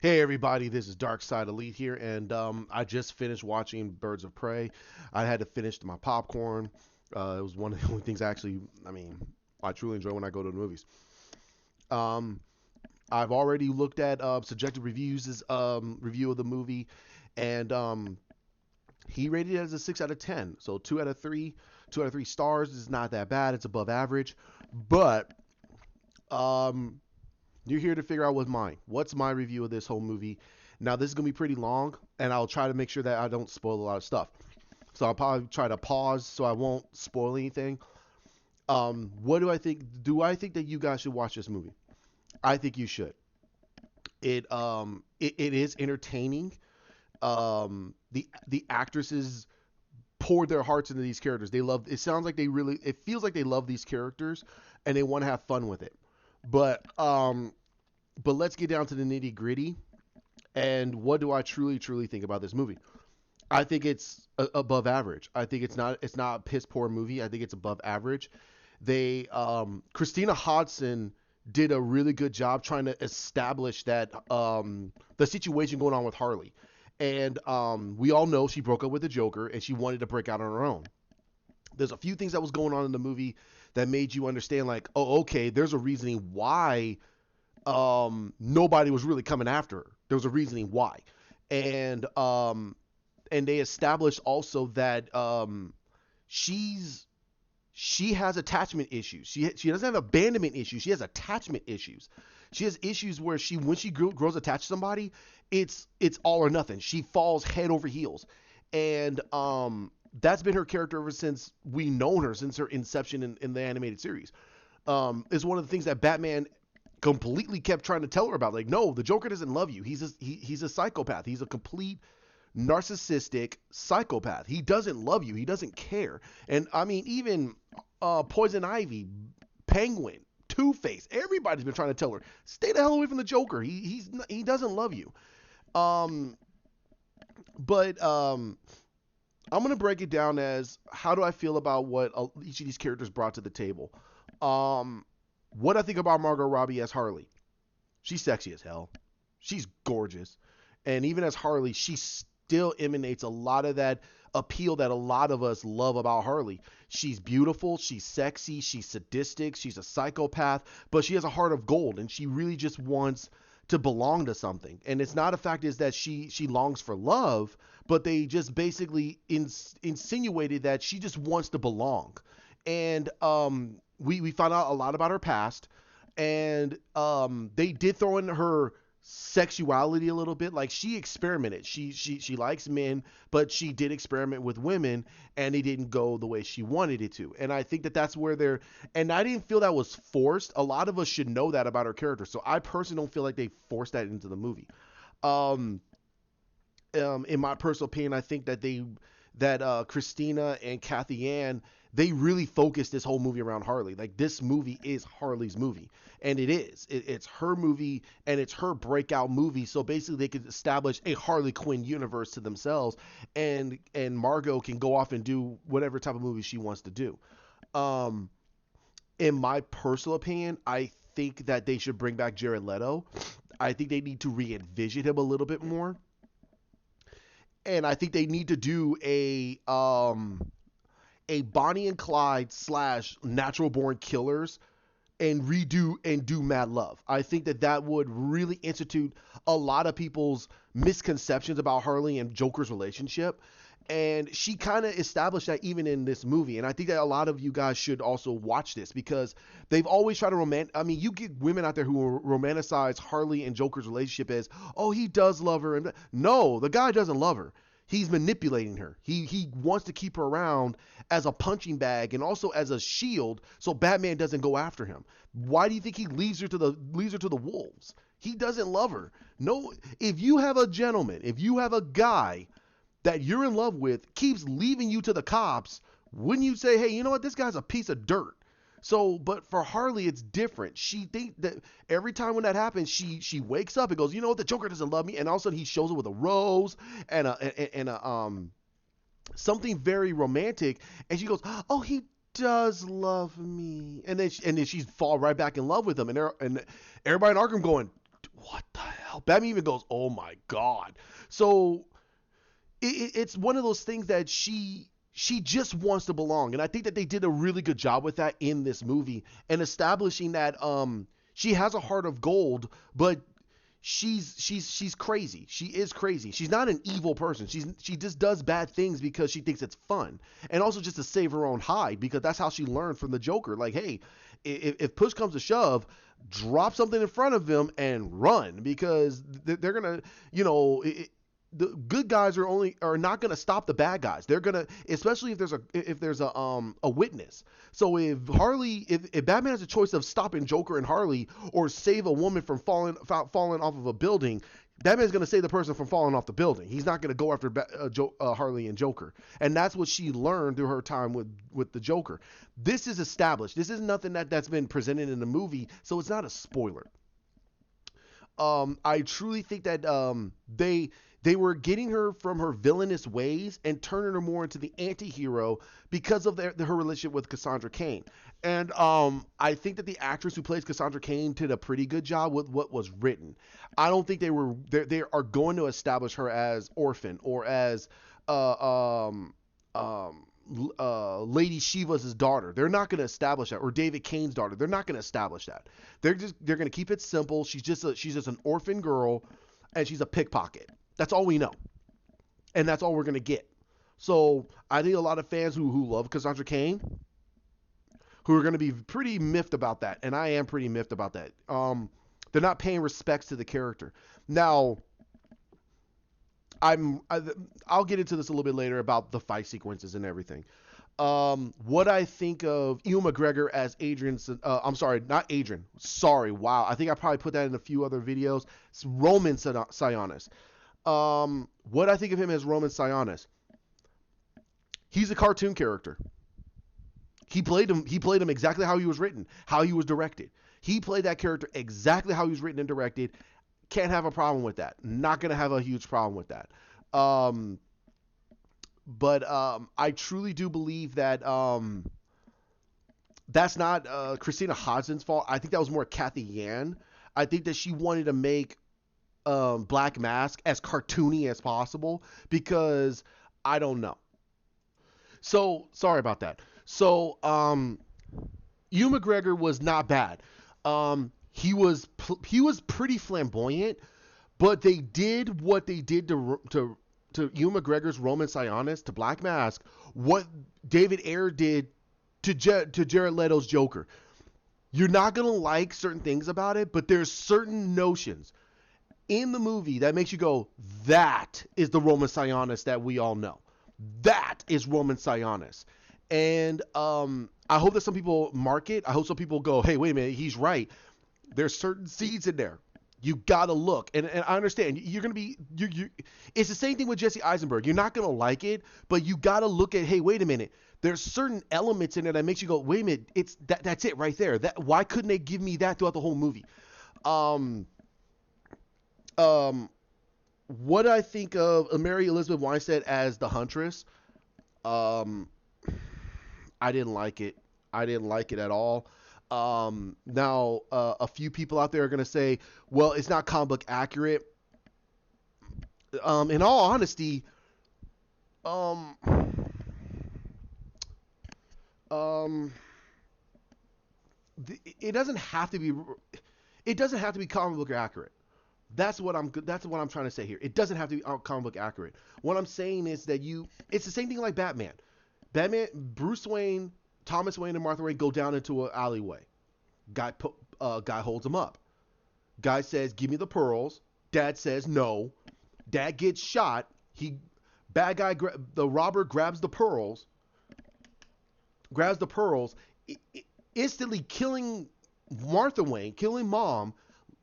Hey everybody, this is Dark Side Elite here, and I just finished watching Birds of Prey. I had to finish my popcorn. It was one of the only things I truly enjoy when I go to the movies. Um, I've already looked at subjective reviews' review of the movie, and he rated it as a 6 out of 10. So 2 out of 3, 2 out of 3 stars is not that bad. It's above average, but um, you're here to figure out what's mine. What's my review of this whole movie? Now, this is going to be pretty long, and I'll try to make sure that I don't spoil a lot of stuff. So I'll probably try to pause so I won't spoil anything. What do I think? Do I think that you guys should watch this movie? I think you should. It is entertaining. The actresses poured their hearts into these characters. They love. It sounds like they really. It feels like they love these characters, and they want to have fun with it. But but let's get down to the nitty gritty. And what do I truly think about this movie? I think it's above average. I think it's not a piss poor movie. I think it's above average. They Christina Hodson did a really good job trying to establish that the situation going on with Harley. And we all know she broke up with the Joker and she wanted to break out on her own. There's a few things that was going on in the movie that made you understand, like, oh, okay, there's a reasoning why nobody was really coming after her. There was a reasoning why. And um and they established also that she has attachment issues. She doesn't have abandonment issues. She has attachment issues. She has issues where when she grows attached to somebody, it's all or nothing. She falls head over heels, and that's been her character ever since we known her, since her inception in the animated series. Is one of the things that Batman completely kept trying to tell her about. Like, no, the Joker doesn't love you. He's a psychopath. He's a complete narcissistic psychopath. He doesn't love you. He doesn't care. And I mean, even Poison Ivy, Penguin, Two Face, everybody's been trying to tell her, stay the hell away from the Joker. He doesn't love you. Um, but I'm gonna break it down as how do I feel about what each of these characters brought to the table. Um, what I think about Margot Robbie as Harley. She's sexy as hell. She's gorgeous. And even as Harley, she still emanates a lot of that appeal that a lot of us love about Harley. She's beautiful, she's sexy, she's sadistic, she's a psychopath, but she has a heart of gold and she really just wants to belong to something. And it's not a fact is that she longs for love, but they just basically insinuated that she just wants to belong. And we found out a lot about her past, and they did throw in her sexuality a little bit. Like, she experimented. She likes men, but she did experiment with women, and it didn't go the way she wanted it to. And I think that that's where they're. And I didn't feel that was forced. A lot of us should know that about her character. So I personally don't feel like they forced that into the movie. Um, in my personal opinion, I think that Christina and Kathy Ann, they really focused this whole movie around Harley. Like, this movie is Harley's movie, and it is. It's her movie, and it's her breakout movie. So basically, they could establish a Harley Quinn universe to themselves, and Margot can go off and do whatever type of movie she wants to do. Um, in my personal opinion, I think that they should bring back Jared Leto. I think they need to re-envision him a little bit more, and I think they need to do a Bonnie and Clyde slash Natural Born Killers and redo and do Mad Love. I think that that would really institute a lot of people's misconceptions about Harley and Joker's relationship. And she kind of established that even in this movie. And I think that a lot of you guys should also watch this because they've always tried to I mean, you get women out there who romanticize Harley and Joker's relationship as, oh, he does love her. And no, the guy doesn't love her. He's manipulating her. He wants to keep her around as a punching bag and also as a shield so Batman doesn't go after him. Why do you think he leaves her to the wolves? He doesn't love her. No, if you have a gentleman, if you have a guy that you're in love with keeps leaving you to the cops, wouldn't you say, hey, you know what, this guy's a piece of dirt? So, but for Harley, it's different. She think that every time when that happens, she wakes up and goes, you know what, the Joker doesn't love me, and all of a sudden he shows her with a rose and something very romantic, and she goes, oh, he does love me, and then she's fall right back in love with him, and everybody in Arkham going, what the hell? hell? Batman even goes, oh my god. So it's one of those things that she just wants to belong, and I think that they did a really good job with that in this movie and establishing that she has a heart of gold, but she's crazy. She is crazy. She's not an evil person. She just does bad things because she thinks it's fun, and also just to save her own hide, because that's how she learned from the Joker. Like, hey, if push comes to shove, drop something in front of them and run, because they're gonna, the good guys are not going to stop the bad guys. They're going to, especially if there's a witness. So if Batman has a choice of stopping Joker and Harley or save a woman from falling off of a building, Batman's going to save the person from falling off the building. He's not going to go after Harley and Joker. And that's what she learned through her time with the Joker. This is established. This is nothing that's been presented in the movie, so it's not a spoiler. I truly think that they were getting her from her villainous ways and turning her more into the anti-hero because of her relationship with Cassandra Cain. And I think that the actress who plays Cassandra Cain did a pretty good job with what was written. I don't think they are going to establish her as Orphan or as Lady Shiva's daughter. They're not going to establish that, or David Kane's daughter. They're not going to establish that. They're going to keep it simple. She's just an orphan girl, and she's a pickpocket. That's all we know, and that's all we're going to get. So I think a lot of fans who love Cassandra Cain, who are going to be pretty miffed about that, and I am pretty miffed about that. They're not paying respects to the character. Now, I'll get into this a little bit later about the fight sequences and everything. What I think of Ewan McGregor as Adrian, I'm sorry, not Adrian. Sorry, wow. I think I probably put that in a few other videos. It's Roman Sionis. What I think of him as Roman Sionis. He's a cartoon character. He played him exactly how he was written, how he was directed. He played that character exactly how he was written and directed. Can't have a problem with that. Not going to have a huge problem with that. But I truly do believe that that's not Christina Hodgson's fault. I think that was more Kathy Yan. I think that she wanted to make Black Mask as cartoony as possible, because I don't know. So sorry about that. So Ewan McGregor was not bad. He was pretty flamboyant, but they did what they did to Ewan McGregor's Roman Sionis, to Black Mask, what David Ayer did to Jared Leto's Joker. You're not gonna like certain things about it, but there's certain notions in the movie that makes you go, that is the Roman Sionis that we all know. That is Roman Sionis. And I hope that some people mark it. I hope some people go, hey, wait a minute, he's right. There's certain seeds in there. You gotta look, and I understand you're gonna be you. It's the same thing with Jesse Eisenberg. You're not gonna like it, but you gotta look at, hey, wait a minute. There's certain elements in it that makes you go, wait a minute, it's that's it right there. That, why couldn't they give me that throughout the whole movie? What I think of Mary Elizabeth Winstead as the Huntress, I didn't like it. I didn't like it at all. Now, a few people out there are going to say, well, it's not comic book accurate. In all honesty, it doesn't have to be, comic book accurate. That's what I'm trying to say here. It doesn't have to be comic book accurate. What I'm saying is that it's the same thing like Batman. Bruce Wayne, Thomas Wayne, and Martha Wayne go down into an alleyway. Guy holds him up. Guy says, "Give me the pearls." Dad says, "No." Dad gets shot. The robber grabs the pearls, instantly killing Martha Wayne, killing Mom,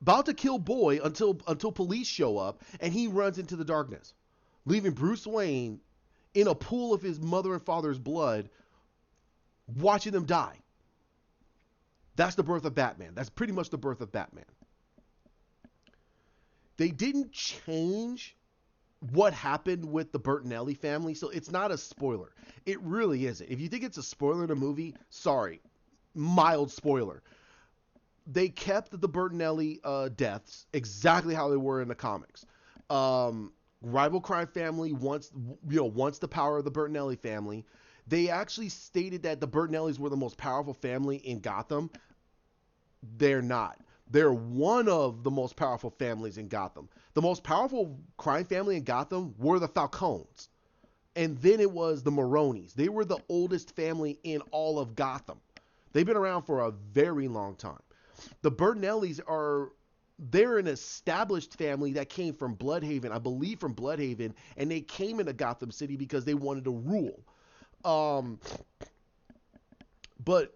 about to kill Boy until police show up, and he runs into the darkness, leaving Bruce Wayne in a pool of his mother and father's blood, watching them die. That's the birth of Batman. That's pretty much the birth of Batman. They didn't change what happened with the Bertinelli family, so it's not a spoiler. It really isn't. If you think it's a spoiler in a movie, sorry. Mild spoiler. they kept the Bertinelli deaths exactly how they were in the comics. Rival crime family wants the power of the Bertinelli family. They actually stated that the Bertinellis were the most powerful family in Gotham. They're not. They're one of the most powerful families in Gotham. The most powerful crime family in Gotham were the Falcones. And then it was the Maronis. They were the oldest family in all of Gotham. They've been around for a very long time. The Bertinellis they're an established family that came from Bloodhaven, I believe from Bloodhaven, and they came into Gotham City because they wanted to rule. Um, but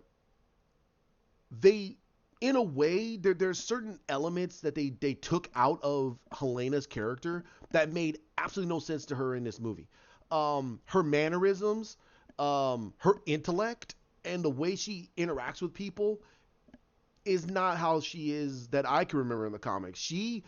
they, in a way, there's certain elements that they took out of Helena's character that made absolutely no sense to her in this movie. Her mannerisms, her intellect, and the way she interacts with people is not how she is that I can remember in the comics. She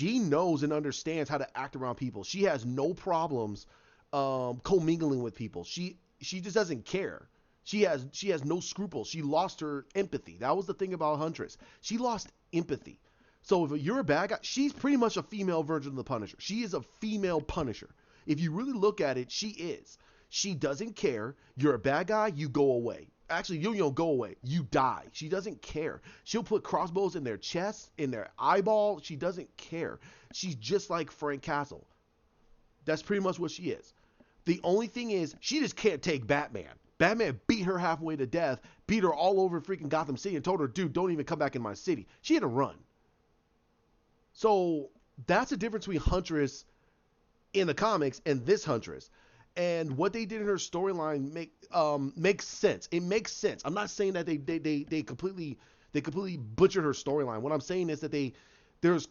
knows and understands how to act around people. She has no problems commingling with people. She just doesn't care. She has no scruples. She lost her empathy. That was the thing about Huntress. She lost empathy. So if you're a bad guy, she's pretty much a female version of the Punisher. She is a female Punisher. If you really look at it, she is. She doesn't care. You're a bad guy, you go away. Actually, you don't go away. You die. She doesn't care. She'll put crossbows in their chest, in their eyeball. She doesn't care. She's just like Frank Castle. That's pretty much what she is. The only thing is, she just can't take Batman. Batman beat her halfway to death, beat her all over freaking Gotham City, and told her, dude, don't even come back in my city. She had to run. So that's the difference between Huntress in the comics and this Huntress. And what they did in her storyline makes sense. It makes sense. I'm not saying that they completely butchered her storyline. What I'm saying is that there's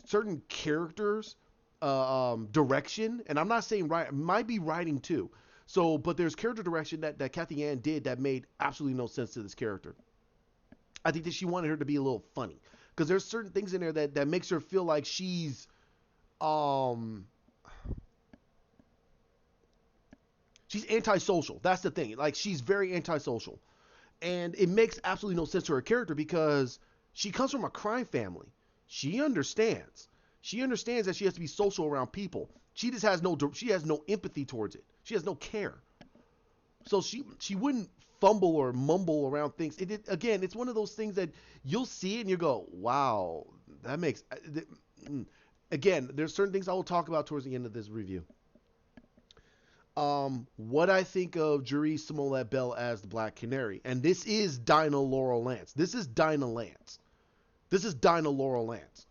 certain characters direction, and I'm not saying might be writing too. So, but there's character direction that Kathy Ann did that made absolutely no sense to this character. I think that she wanted her to be a little funny because there's certain things in there that makes her feel like she's antisocial. That's the thing. Like, she's very antisocial. And it makes absolutely no sense to her character because she comes from a crime family. She understands. She understands that she has to be social around people. She has no empathy towards it. She has no care. So she wouldn't fumble or mumble around things. Again, it's one of those things that you'll see it and you go, wow, that makes... Again, there's certain things I will talk about towards the end of this review. What I think of Juri Smollett-Bell as the Black Canary. And this is Dinah Laurel Lance. This is Dinah Laurel Lance.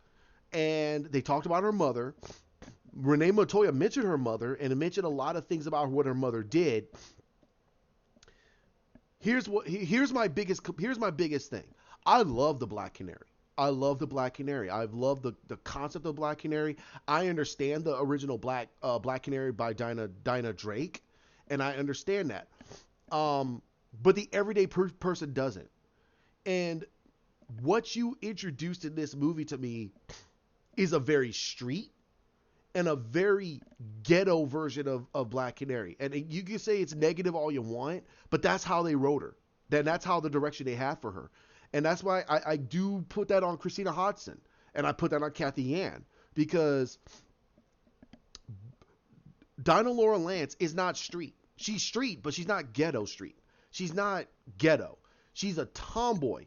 And they talked about her mother. Renee Montoya mentioned her mother and mentioned a lot of things about what her mother did. Here's my biggest thing. I love the Black Canary. I've loved the concept of Black Canary. I understand the original Black Canary by Dinah Drake, and I understand that. But the everyday person doesn't. And what you introduced in this movie to me is a very street and a very ghetto version of Black Canary. And you can say it's negative all you want, but that's how they wrote her. That's how the direction they had for her. And that's why I do put that on Christina Hodson. And I put that on Kathy Ann. Because Dinah Laurel Lance is not street. She's street, but she's not ghetto street. She's not ghetto. She's a tomboy.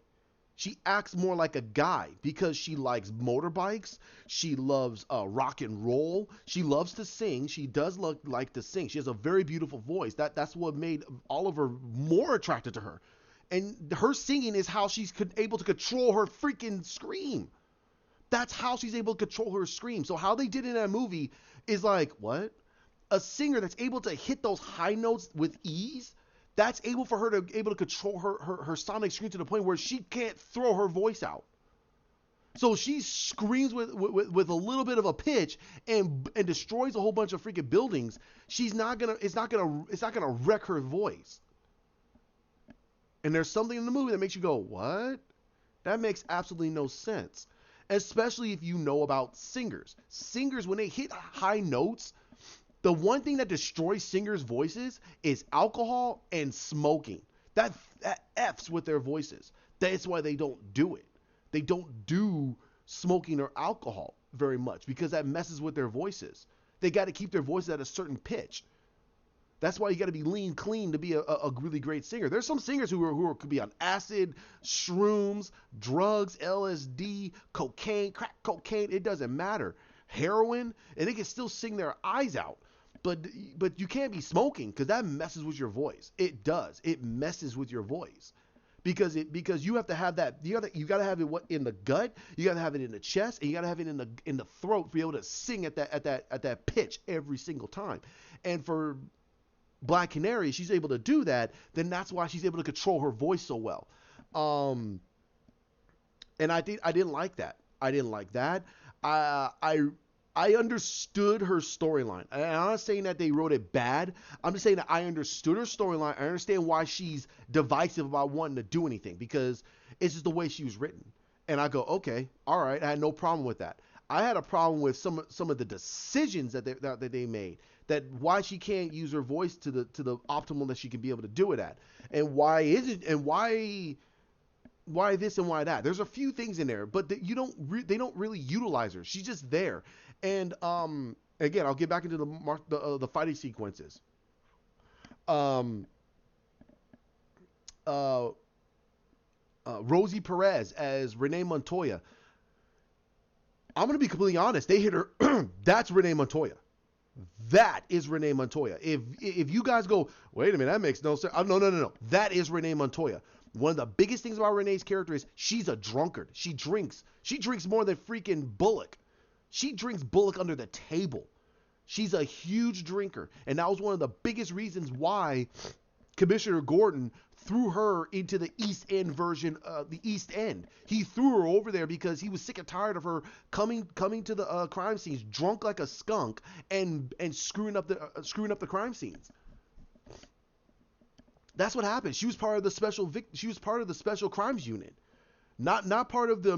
She acts more like a guy because she likes motorbikes. She loves rock and roll. She loves to sing. She does like to sing. She has a very beautiful voice. That's what made Oliver more attracted to her. And her singing is how she's able to control her freaking scream. That's how she's able to control her scream. So how they did in that movie is like, what? A singer that's able to hit those high notes with ease, that's able for her to control her sonic scream to the point where she can't throw her voice out. So she screams with a little bit of a pitch and destroys a whole bunch of freaking buildings. It's not gonna wreck her voice. And there's something in the movie that makes you go, what? That makes absolutely no sense. Especially if you know about singers. Singers, when they hit high notes, the one thing that destroys singers' voices is alcohol and smoking. That F's with their voices. That's why they don't do it. They don't do smoking or alcohol very much because that messes with their voices. They got to keep their voices at a certain pitch. That's why you got to be lean, clean to be a really great singer. There's some singers could be on acid, shrooms, drugs, LSD, cocaine, crack cocaine. It doesn't matter. Heroin, and they can still sing their eyes out. But you can't be smoking because that messes with your voice. It does. It messes with your voice because you have to have that. You got to have it in the gut. You got to have it in the chest, and you got to have it in the throat to be able to sing at that pitch every single time. And for Black Canary, she's able to do that, then that's why she's able to control her voice so well. And I didn't like that. I didn't like that. I understood her storyline. And I'm not saying that they wrote it bad. I'm just saying that I understood her storyline. I understand why she's divisive about wanting to do anything because it's just the way she was written. And I go, okay, all right. I had no problem with that. I had a problem with some of the decisions that they made. That why she can't use her voice to the optimal that she can be able to do it at, and why is it, and why this and why that. There's a few things in there, but they don't really utilize her. She's just there. And again, I'll get back into the fighting sequences. Rosie Perez as Renee Montoya. I'm gonna be completely honest. They hit her. That's Renee Montoya. That is Renee Montoya. If you guys go, wait a minute, that makes no sense. No. That is Renee Montoya. One of the biggest things about Renee's character is she's a drunkard. She drinks. She drinks more than freaking Bullock. She drinks Bullock under the table. She's a huge drinker. And that was one of the biggest reasons why Commissioner Gordon threw her into the East End version of the East End. He threw her over there because he was sick and tired of her coming to the crime scenes drunk like a skunk and screwing up the crime scenes. That's what happened. She was part of the special crimes unit. Not part of the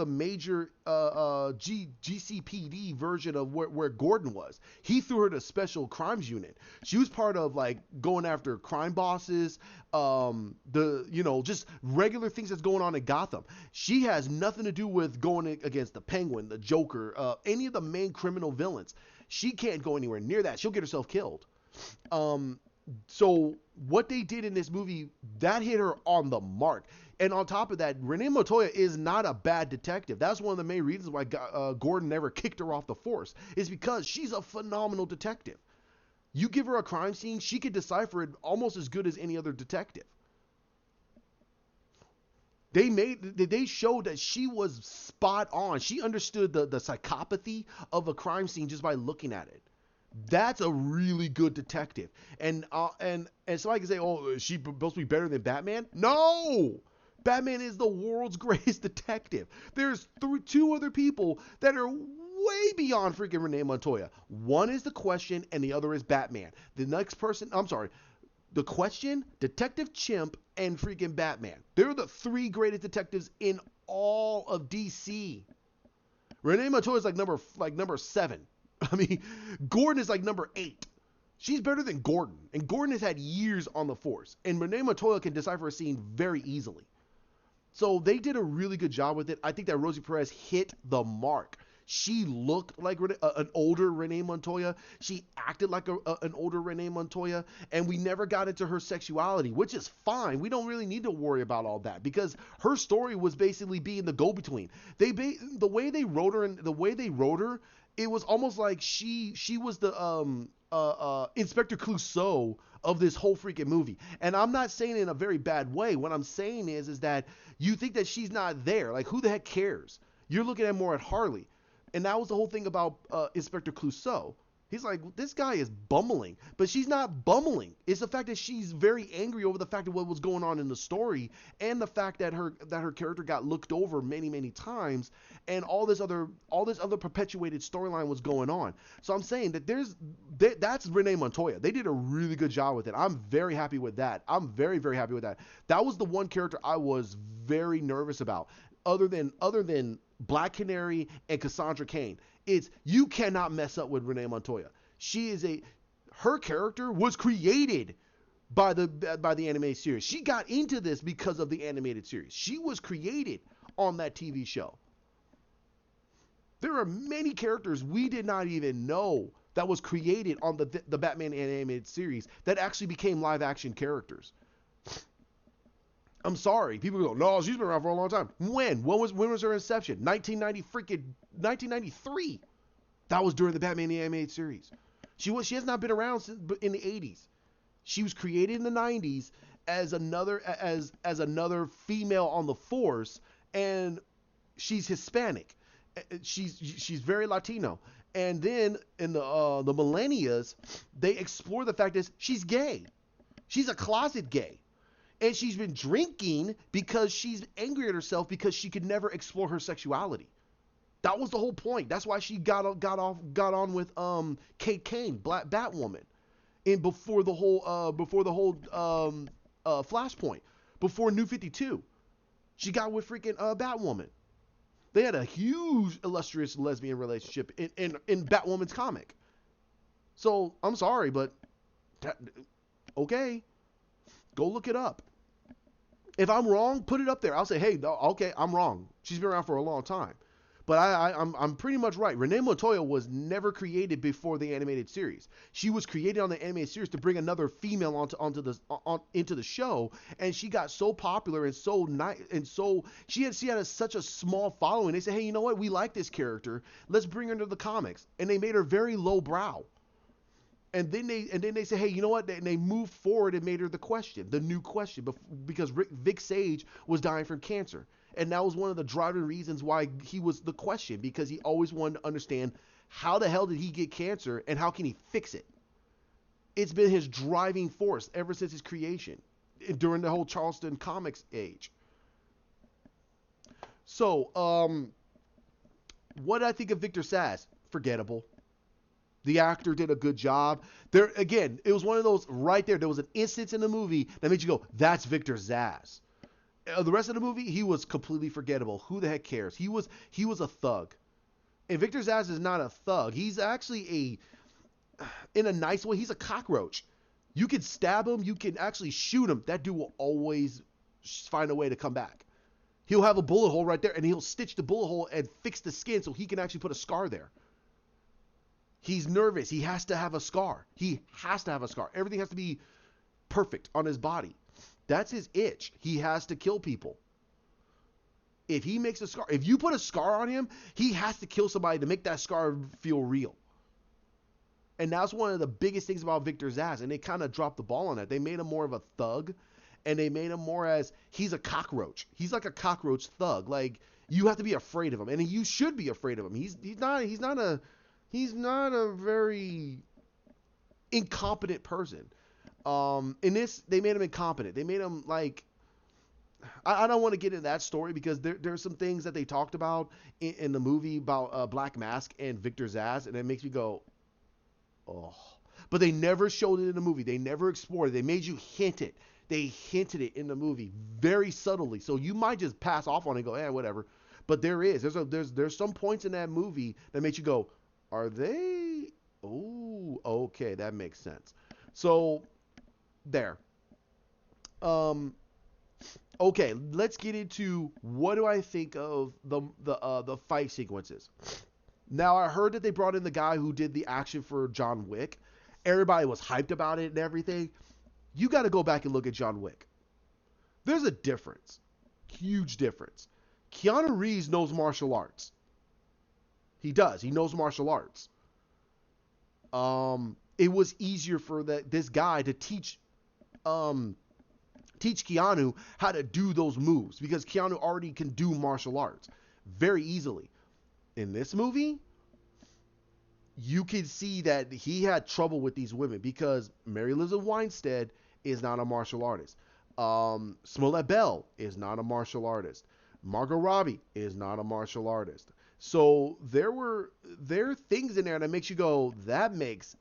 major GCPD version of where Gordon was. He threw her to special crimes unit. She was part of like going after crime bosses, just regular things that's going on in Gotham. She has nothing to do with going against the Penguin, the Joker, any of the main criminal villains. She can't go anywhere near that. She'll get herself killed. So what they did in this movie, that hit her on the mark. And on top of that, Renee Montoya is not a bad detective. That's one of the main reasons why Gordon never kicked her off the force, is because she's a phenomenal detective. You give her a crime scene, she could decipher it almost as good as any other detective. They showed that she was spot on. She understood the psychopathy of a crime scene just by looking at it. That's a really good detective. And somebody can say, oh, is she supposed to be better than Batman? No! Batman is the world's greatest detective. There's two other people that are way beyond freaking Renee Montoya. One is the Question, and the other is Batman. The next person, the Question, Detective Chimp, and freaking Batman. They're the three greatest detectives in all of DC. Renee Montoya is like number 7. I mean, Gordon is like number 8. She's better than Gordon, and Gordon has had years on the force, and Renee Montoya can decipher a scene very easily. So they did a really good job with it. I think that Rosie Perez hit the mark. She looked like an older Renee Montoya. She acted like an older Renee Montoya, and we never got into her sexuality, which is fine. We don't really need to worry about all that because her story was basically being the go-between. The way they wrote her, it was almost like she was the Inspector Clouseau of this whole freaking movie. And I'm not saying it in a very bad way. What I'm saying is that you think that she's not there. Like, who the heck cares? You're looking at more at Harley. And that was the whole thing about Inspector Clouseau. He's like, this guy is bumbling, but she's not bumbling. It's the fact that she's very angry over the fact of what was going on in the story, and the fact that her character got looked over many, many times, and all this other perpetuated storyline was going on. So I'm saying that that's Renee Montoya. They did a really good job with it. I'm very happy with that. I'm very, very happy with that. That was the one character I was very nervous about, other than Black Canary and Cassandra Cain. It's, you cannot mess up with Renee Montoya. Her character was created by the animated series. She got into this because of the animated series. She was created on that TV show. There are many characters we did not even know that was created on the Batman animated series that actually became live action characters. I'm sorry. People go, no, she's been around for a long time. When was her inception? 1993. That was during the Batman animated series. She has not been around since in the 80s. She was created in the 90s as another female on the force, and she's Hispanic. She's very Latino. And then in the millennias, they explore the fact that she's gay. She's a closet gay. And she's been drinking because she's angry at herself because she could never explore her sexuality. That was the whole point. That's why she got on with Kate Kane, Black Batwoman, and before the whole Flashpoint, before New 52, she got with freaking Batwoman. They had a huge illustrious lesbian relationship in Batwoman's comic. So I'm sorry, but okay, go look it up. If I'm wrong, put it up there. I'll say, hey, okay, I'm wrong. She's been around for a long time. But I'm pretty much right. Renee Montoya was never created before the animated series. She was created on the animated series to bring another female into the show, and she got so popular and so nice, and so she had such a small following. They said, hey, you know what? We like this character. Let's bring her into the comics, and they made her very lowbrow. And then they say, hey, you know what? And they moved forward and made her the new question, because Vic Sage was dying from cancer. And that was one of the driving reasons why he was the question, because he always wanted to understand how the hell did he get cancer and how can he fix it? It's been his driving force ever since his creation during the whole Charleston comics age. So, what did I think of Victor Zsasz? Forgettable. The actor did a good job. There again, it was one of those right there. There was an instance in the movie that made you go, "That's Victor Zsasz." The rest of the movie, he was completely forgettable. Who the heck cares? He was a thug, and Victor Zsasz is not a thug. He's actually in a nice way, he's a cockroach. You can stab him, you can actually shoot him. That dude will always find a way to come back. He'll have a bullet hole right there, and he'll stitch the bullet hole and fix the skin so he can actually put a scar there. He's nervous. He has to have a scar. Everything has to be perfect on his body. That's his itch. He has to kill people. If he makes a scar, if you put a scar on him, he has to kill somebody to make that scar feel real. And that's one of the biggest things about Victor Zsasz, and they kind of dropped the ball on that. They made him more of a thug, and they made him more as he's a cockroach. He's like a cockroach thug. Like, you have to be afraid of him, and you should be afraid of him. He's not a very incompetent person. In this, they made him incompetent. They made him like, I don't want to get into that story because there's some things that they talked about in the movie about Black Mask and Victor Zsasz, and it makes me go, oh. But they never showed it in the movie. They never explored it. They made you hint it. They hinted it in the movie very subtly. So you might just pass off on it and go, whatever. But there's some points in that movie that makes you go, are they? Oh, okay, that makes sense. So there. Okay, let's get into what do I think of the fight sequences. Now, I heard that they brought in the guy who did the action for John Wick. Everybody was hyped about it and everything. You got to go back and look at John Wick. There's a difference. Huge difference. Keanu Reeves knows martial arts. He does. He knows martial arts. It was easier for this guy to teach Keanu how to do those moves because Keanu already can do martial arts very easily. In this movie, you can see that he had trouble with these women because Mary Elizabeth Winstead is not a martial artist. Smollett-Bell is not a martial artist. Margot Robbie is not a martial artist. So there are things in there that makes you go, that makes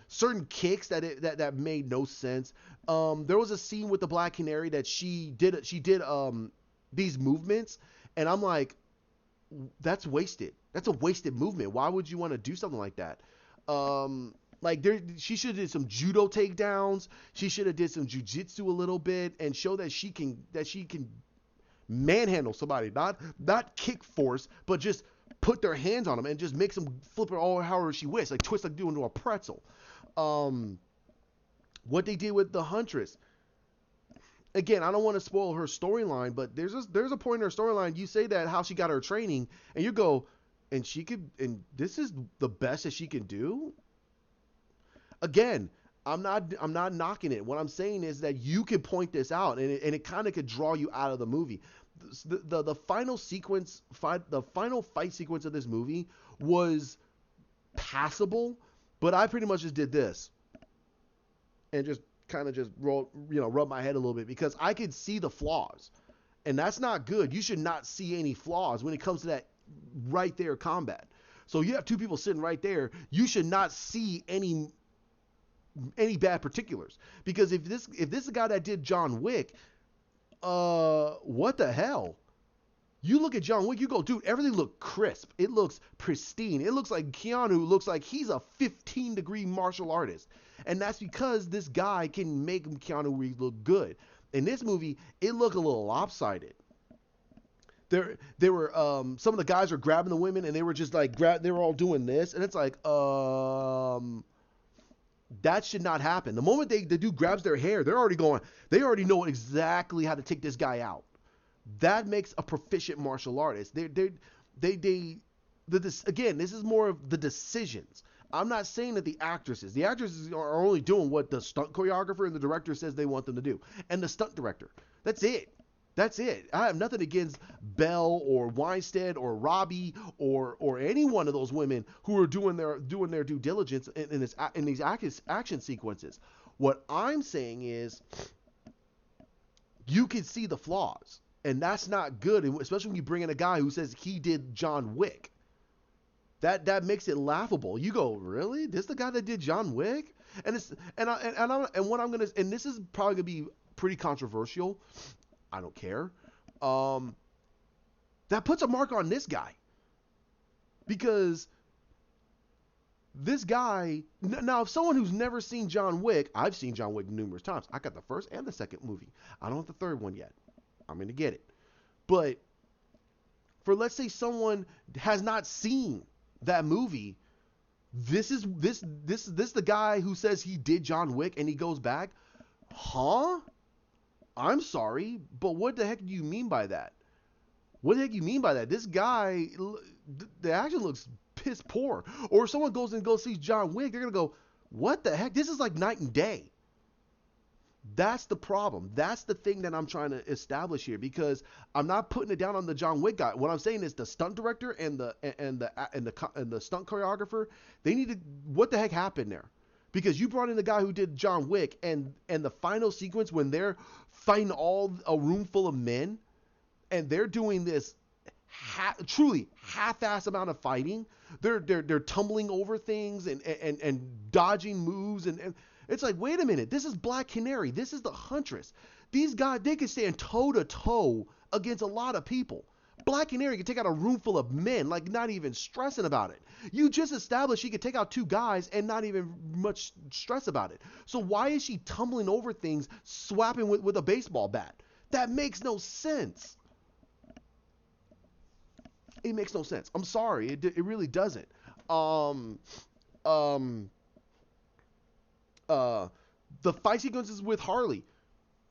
certain kicks that made no sense. There was a scene with the Black Canary that she did these movements, and I'm like, that's wasted. That's a wasted movement. Why would you want to do something like that? She should have did some judo takedowns. She should have did some jujitsu a little bit and show that she can manhandle somebody, not kick force, but just put their hands on them and just makes them flip it all however she wishes, like twist like doing to a pretzel. Um, what they did with the Huntress. Again, I don't want to spoil her storyline, but there's a point in her storyline. You say that how she got her training, and you go, and this is the best that she can do. Again, I'm not knocking it. What I'm saying is that you can point this out, and it kind of could draw you out of the movie. The final the final fight sequence of this movie was passable, but I pretty much just did this and just kind of just rub my head a little bit because I could see the flaws, and that's not good. You should not see any flaws when it comes to that right there combat. So you have two people sitting right there. You should not see any bad particulars, because if this is the guy that did John Wick, what the hell? You look at John Wick, you go, dude, everything looks crisp. It looks pristine. It looks like Keanu looks like he's a 15-degree martial artist. And that's because this guy can make Keanu Reeves look good. In this movie, it looked a little lopsided. There were some of the guys were grabbing the women, and they were just like they were all doing this, and it's like that should not happen. The moment the dude grabs their hair, they already know exactly how to take this guy out. That makes a proficient martial artist. Again, this is more of the decisions. I'm not saying that the actresses are only doing what the stunt choreographer and the director says they want them to do, and the stunt director. That's it. I have nothing against Bell or Weinstead or Robbie or any one of those women who are doing their due diligence in these action sequences. What I'm saying is, you can see the flaws, and that's not good, especially when you bring in a guy who says he did John Wick. That makes it laughable. You go, really? This is the guy that did John Wick? And this is probably gonna be pretty controversial. I don't care. That puts a mark on this guy, because this guy, now if someone who's never seen John Wick, I've seen John Wick numerous times. I got the first and the second movie. I don't have the third one yet. I'm gonna get it. But for, let's say, someone has not seen that movie, this is the guy who says he did John Wick, and he goes back, huh? I'm sorry, but what the heck do you mean by that? What the heck do you mean by that? This guy, the action looks piss poor. Or if someone goes and sees John Wick, they're gonna go, what the heck? This is like night and day. That's the problem. That's the thing that I'm trying to establish here, because I'm not putting it down on the John Wick guy. What I'm saying is the stunt director and the stunt choreographer, they need to, what the heck happened there? Because you brought in the guy who did John Wick, and the final sequence when they're fighting a room full of men, and they're doing this truly half-ass amount of fighting. They're tumbling over things and dodging moves, and it's like, wait a minute, this is Black Canary, this is the Huntress. These guys, they can stand toe to toe against a lot of people. Black Canary can take out a room full of men, like not even stressing about it. You just established she could take out two guys and not even much stress about it. So why is she tumbling over things, swapping with a baseball bat? That makes no sense. It makes no sense. I'm sorry, it really doesn't. The fight sequences with Harley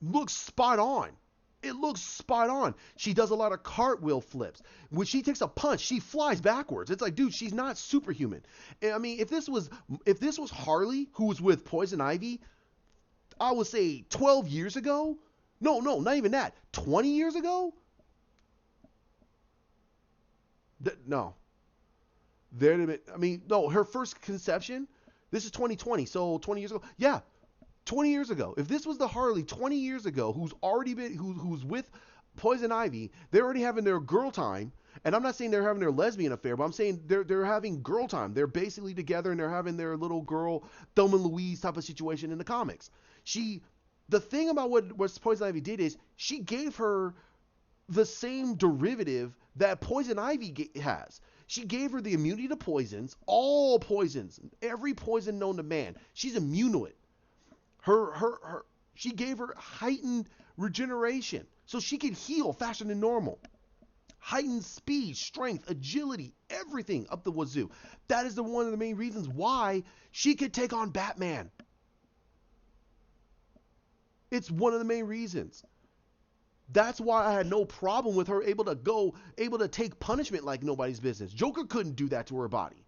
looks spot on. It looks spot on. She does a lot of cartwheel flips. When she takes a punch, she flies backwards. It's like, dude, she's not superhuman. I mean, if this was Harley, who was with Poison Ivy, I would say 12 years ago. No, not even that. 20 years ago? No. No, her first conception, this is 2020, so 20 years ago. Yeah, 20 years ago. If this was the Harley 20 years ago, who's with Poison Ivy, they're already having their girl time. And I'm not saying they're having their lesbian affair, but I'm saying they're having girl time. They're basically together, and they're having their little girl Thelma and Louise type of situation in the comics. The thing about what Poison Ivy did is she gave her the same derivative that Poison Ivy has. She gave her the immunity to poisons, all poisons, every poison known to man. She's immune to it. She gave her heightened regeneration. so she can heal faster than normal. Heightened speed, strength, agility, everything up the wazoo. That is one of the main reasons why she could take on Batman. It's one of the main reasons. That's why I had no problem with her able to take punishment like nobody's business. Joker couldn't do that to her body.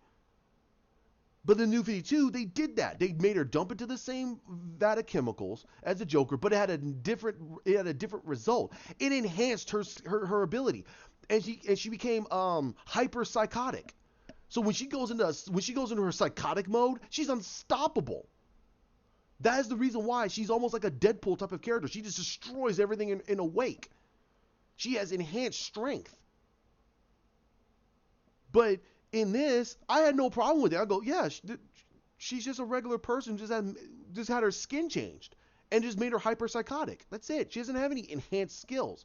But the New 52, they did that. They made her dump into the same vat of chemicals as the Joker, but it had a different result. It enhanced her ability, and she became hyper psychotic. So when she goes into her psychotic mode, she's unstoppable. That is the reason why she's almost like a Deadpool type of character. She just destroys everything in a wake. She has enhanced strength. But in this, I had no problem with it. I go, yeah, she's just a regular person, just had her skin changed and just made her hyper psychotic. That's it. She doesn't have any enhanced skills.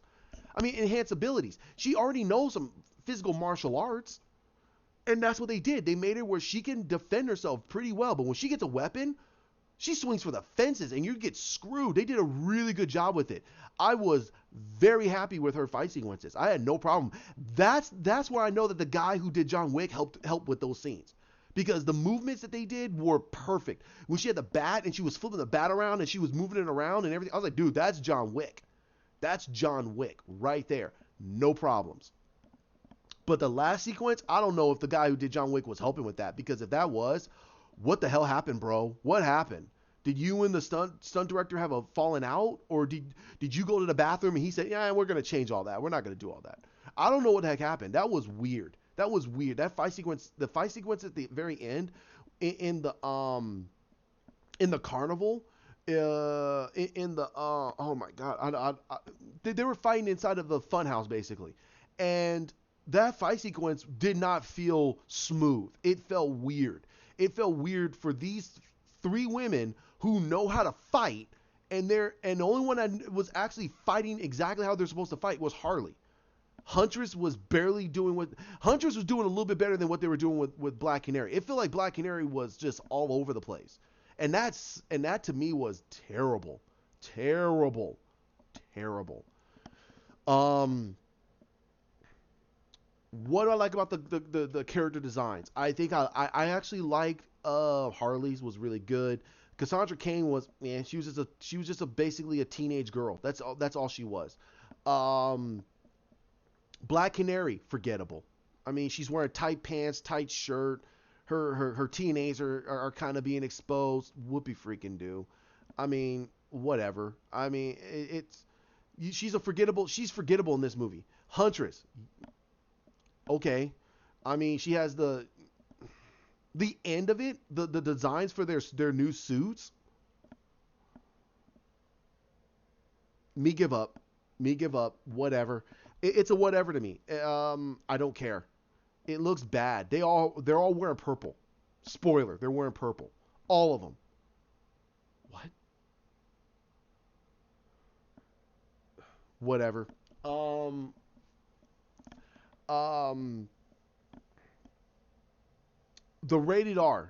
I mean, enhanced abilities. She already knows some physical martial arts, and that's what they did. They made her where she can defend herself pretty well, but when she gets a weapon, she swings for the fences and you get screwed. They did a really good job with it. I was very happy with her fight sequences. I had no problem. That's where I know that the guy who did John Wick helped with those scenes. Because the movements that they did were perfect. When she had the bat and she was flipping the bat around and she was moving it around and everything, I was like, dude, that's John Wick. That's John Wick right there. No problems. But the last sequence, I don't know if the guy who did John Wick was helping with that. Because if that was, what the hell happened, bro? What happened? Did you and the stunt director have a falling out? Or did you go to the bathroom and he said, yeah, we're going to change all that. We're not going to do all that. I don't know what the heck happened. That was weird. That fight sequence, the fight sequence at the very end in the carnival, oh my God. They were fighting inside of the funhouse basically. And that fight sequence did not feel smooth. It felt weird. It felt weird for these three women who know how to fight, and the only one that was actually fighting exactly how they're supposed to fight was Harley. Huntress was doing a little bit better than what they were doing with Black Canary. It felt like Black Canary was just all over the place. And that to me was terrible. Terrible. Terrible. What do I like about the character designs? I think I actually like Harley's was really good. Cassandra Cain was, man, she was just basically a teenage girl. That's all she was. Black Canary, forgettable. I mean, she's wearing tight pants, tight shirt. Her TNAs are kind of being exposed. Whoopie freaking do. I mean, whatever. I mean, she's forgettable in this movie. Huntress, okay. I mean, she has the end of it, the designs for their new suits. Me give up. Whatever. It's a whatever to me. I don't care. It looks bad. They're all wearing purple. Spoiler, they're wearing purple. All of them. What? Whatever. The rated R.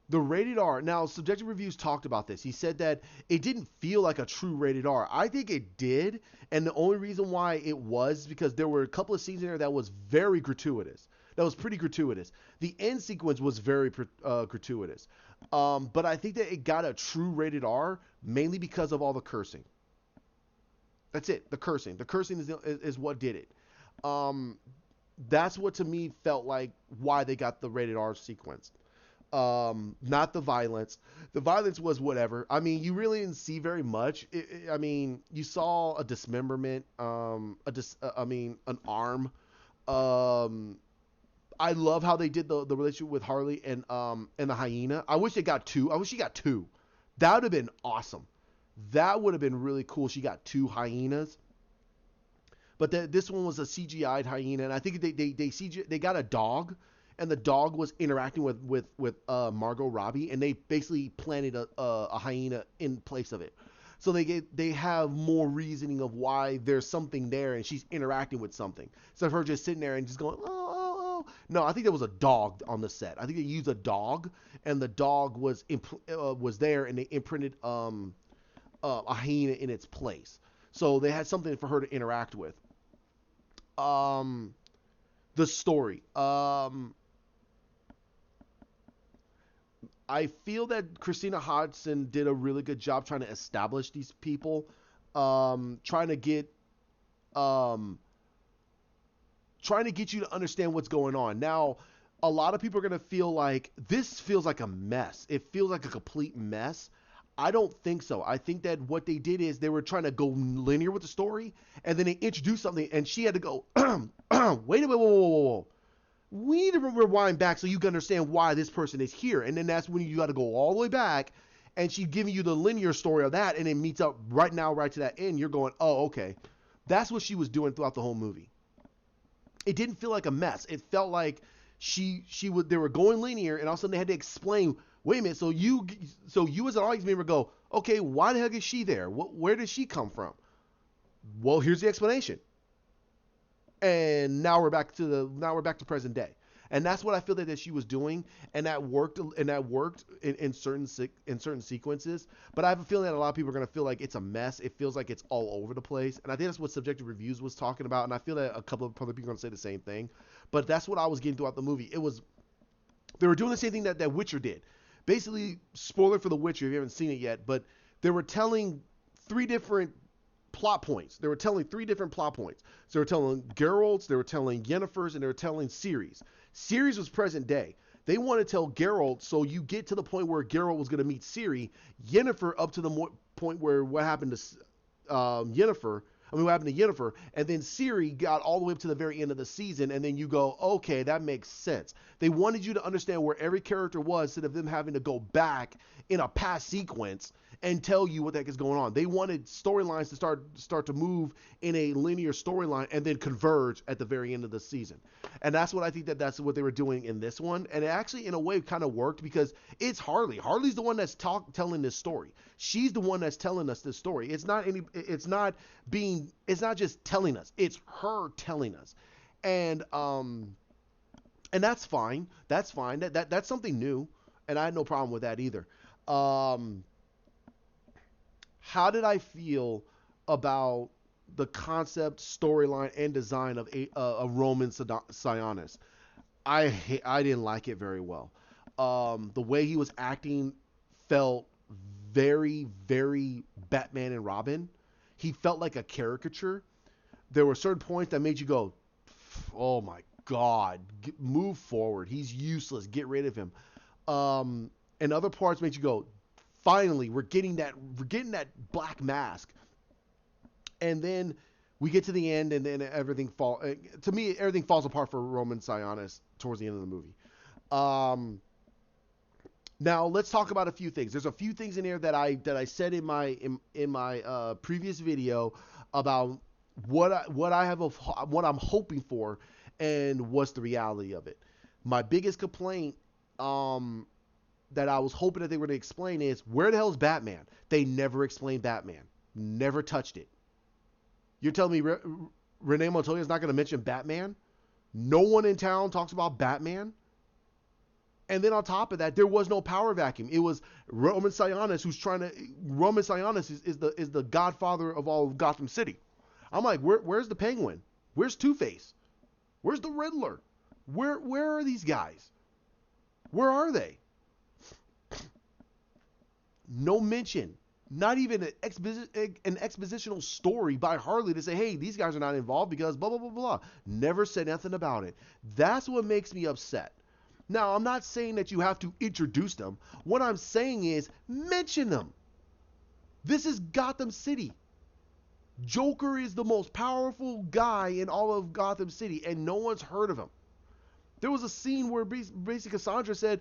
The rated R. Now, subjective reviews talked about this. He said that it didn't feel like a true rated R. I think it did, and the only reason why it was because there were a couple of scenes in there that was very gratuitous. That was pretty gratuitous. The end sequence was very gratuitous. But I think that it got a true rated R mainly because of all the cursing. That's it. The cursing. The cursing is what did it. That's what to me felt like why they got the rated R sequence. Not the violence. The violence was whatever. I mean, you really didn't see very much. I mean, you saw a dismemberment, an arm. I love how they did the relationship with Harley and the hyena. I wish they got two. I wish she got two. That would have been awesome. That would have been really cool. She got two hyenas. But this one was a CGI'd hyena, and I think they got a dog, and the dog was interacting with Margot Robbie, and they basically planted a hyena in place of it. So they have more reasoning of why there's something there, and she's interacting with something. Instead of her just sitting there and just going, oh. No, I think there was a dog on the set. I think they used a dog, and the dog was there, and they imprinted a hyena in its place. So they had something for her to interact with. Um, the story. I feel that Christina Hodson did a really good job trying to establish these people, trying to get um, trying to get you to understand what's going on. Now, a lot of people are going to feel like this feels like a mess. It feels like a complete mess. I don't think so. I think that what they did is they were trying to go linear with the story, and then they introduced something, and she had to go, wait a minute, whoa, whoa, whoa, whoa. We need to rewind back so you can understand why this person is here. And then that's when you got to go all the way back, and she's giving you the linear story of that, and it meets up right now, right to that end. You're going, oh, okay. That's what she was doing throughout the whole movie. It didn't feel like a mess. It felt like she would they were going linear, and all of a sudden they had to explain. Wait a minute. So you as an audience member go, okay, why the heck is she there? Where did she come from? Well, here's the explanation. And now we're back to present day. And that's what I feel that she was doing, and that worked in certain sequences. But I have a feeling that a lot of people are going to feel like it's a mess. It feels like it's all over the place, and I think that's what Subjective Reviews was talking about. And I feel that a couple of other people are going to say the same thing. But that's what I was getting throughout the movie. They were doing the same thing that Witcher did. Basically, spoiler for The Witcher if you haven't seen it yet, but they were telling three different plot points. They were telling three different plot points. So they were telling Geralt's, they were telling Yennefer's, and they were telling Ciri's. Ciri's was present day. They want to tell Geralt, so you get to the point where Geralt was going to meet Ciri, Yennefer up to the point where what happened to what happened to Yennefer, and then Ciri got all the way up to the very end of the season, and then you go, okay, that makes sense. They wanted you to understand where every character was instead of them having to go back in a past sequence and tell you what the heck is going on. They wanted storylines to start to move in a linear storyline and then converge at the very end of the season. And that's what I think that's what they were doing in this one. And it actually, in a way, kind of worked because it's Harley. Harley's the one that's telling this story. She's the one that's telling us this story. It's not just telling us. It's her telling us. And that's fine. That's fine. That's something new. And I had no problem with that either. How did I feel about the concept, storyline, and design of a Roman Sionis? I didn't like it very well. The way he was acting felt very, very Batman and Robin. He felt like a caricature. There were certain points that made you go, oh my God, move forward. He's useless. Get rid of him. And other parts made you go, finally, we're getting that black mask. And then we get to the end, and then everything falls apart for Roman Sionis towards the end of the movie. Now let's talk about a few things. There's a few things in here that I said in my previous video about what I'm hoping for and what's the reality of it. My biggest complaint that I was hoping that they were to explain is, where the hell is Batman? They never explained Batman. Never touched it. You're telling me Renee Montoya is not going to mention Batman? No one in town talks about Batman? And then on top of that, there was no power vacuum. It was Roman Sionis Roman Sionis is the godfather of all of Gotham City. I'm like, where's the Penguin? Where's Two-Face? Where's the Riddler? Where are these guys? Where are they? No mention. Not even an expositional story by Harley to say, hey, these guys are not involved because blah, blah, blah, blah. Never said nothing about it. That's what makes me upset. Now, I'm not saying that you have to introduce them. What I'm saying is mention them. This is Gotham City. Joker is the most powerful guy in all of Gotham City, and no one's heard of him. There was a scene where basically Cassandra said,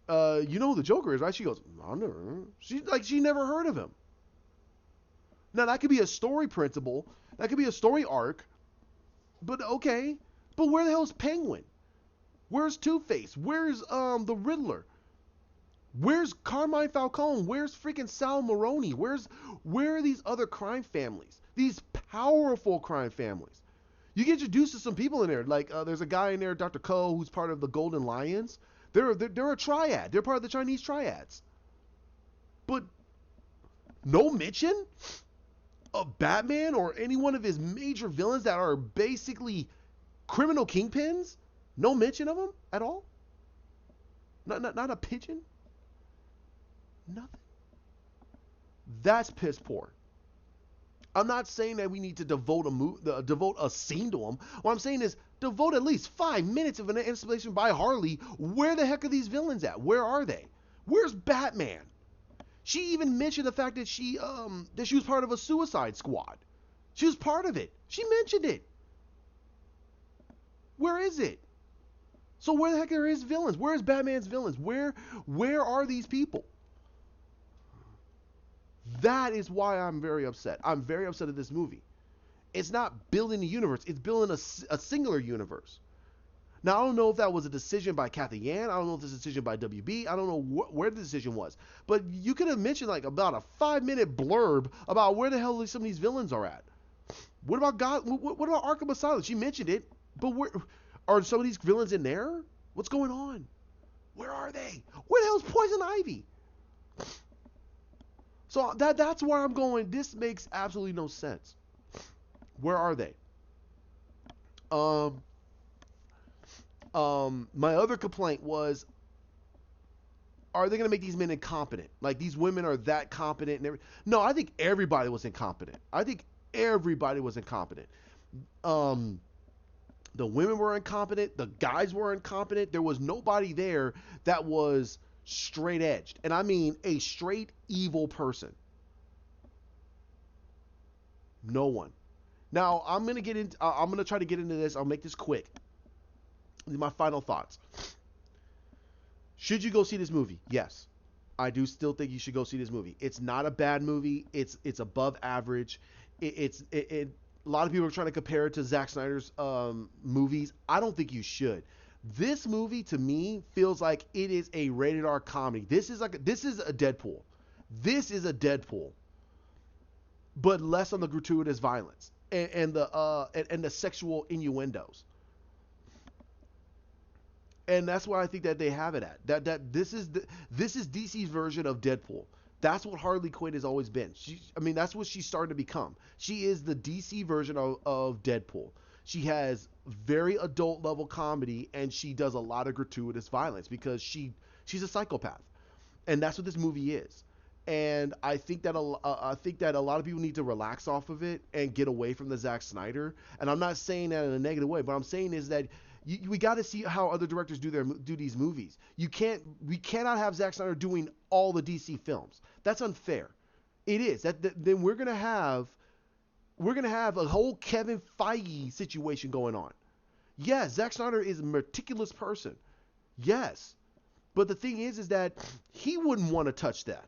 you know who the Joker is, right? She goes, I never. She never heard of him. Now, that could be a story principle. That could be a story arc. But okay. But where the hell is Penguin? Where's Two-Face? Where's the Riddler? Where's Carmine Falcone? Where's freaking Sal Maroni? Where are these other crime families? These powerful crime families. You get introduced to some people in there. Like there's a guy in there, Dr. Ko, who's part of the Golden Lions. They're a triad. They're part of the Chinese triads. But no mention of Batman or any one of his major villains that are basically criminal kingpins. No mention of them at all. Not a pigeon. Nothing. That's piss poor. I'm not saying that we need to devote a scene to them. What I'm saying is devote at least 5 minutes of an installation by Harley. Where the heck are these villains at? Where are they? Where's Batman? She even mentioned the fact that she was part of a Suicide Squad. She was part of it. She mentioned it. Where is it? So where the heck are his villains? Where is Batman's villains? Where are these people? That is why I'm very upset. I'm very upset at this movie. It's not building a universe. It's building a singular universe. Now, I don't know if that was a decision by Kathy Yan. I don't know if this was a decision by WB. I don't know where the decision was. But you could have mentioned like about a 5-minute blurb about where the hell some of these villains are at. What about What about Arkham Asylum? She mentioned it, but where are some of these villains in there? What's going on? Where are they? Where the hell is Poison Ivy? So that's where I'm going. This makes absolutely no sense. Where are they? My other complaint was, are they going to make these men incompetent? Like these women are that competent and everything? No, I think everybody was incompetent. The women were incompetent. The guys were incompetent. There was nobody there that was straight edged. And I mean a straight evil person. No one. Now, I'm going to try to get into this. I'll make this quick. My final thoughts. Should you go see this movie? Yes. I do still think you should go see this movie. It's not a bad movie. It's above average. A lot of people are trying to compare it to Zack Snyder's movies. I don't think you should. This movie to me feels like it is a rated R comedy. This is a Deadpool. This is a Deadpool, but less on the gratuitous violence and the sexual innuendos. And that's why I think that they have it at. That this is DC's version of Deadpool. That's what Harley Quinn has always been. That's what she's starting to become. She is the DC version of Deadpool. She has very adult level comedy, and she does a lot of gratuitous violence because she's a psychopath, and that's what this movie is. And I think that a lot of people need to relax off of it and get away from the Zack Snyder. And I'm not saying that in a negative way, but I'm saying is that we got to see how other directors do these movies. We cannot have Zack Snyder doing all the DC films. That's unfair. It is. Then we're gonna have a whole Kevin Feige situation going on. Yes, Zack Snyder is a meticulous person. Yes, but the thing is that he wouldn't want to touch that.